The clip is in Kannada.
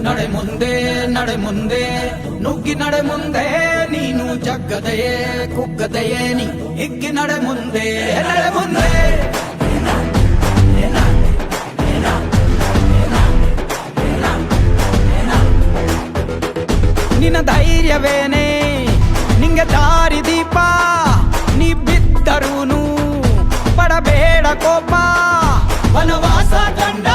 ನಡೆ ಮುಂದೆ ನಡೆ ಮುಂದೆ ನುಗ್ಗಿ ನಡೆ ಮುಂದೆ ನೀನು ಜಗ್ಗದೆಯೇ ಕುಗ್ಗದೆಯೇ ನೀ ಹಿಗ್ಗಿ ನಡೆ ಮುಂದೆ ನಡೆ ಮುಂದೆ ನಿನ್ನ ಧೈರ್ಯವೇನೆ ನಿಂಗೆ ದಾರಿ ದೀಪ ನೀ ಬಿದ್ದರೂನು ಪಡಬೇಡ ಕೋಪ ವನವಾಸ ಕಂಡ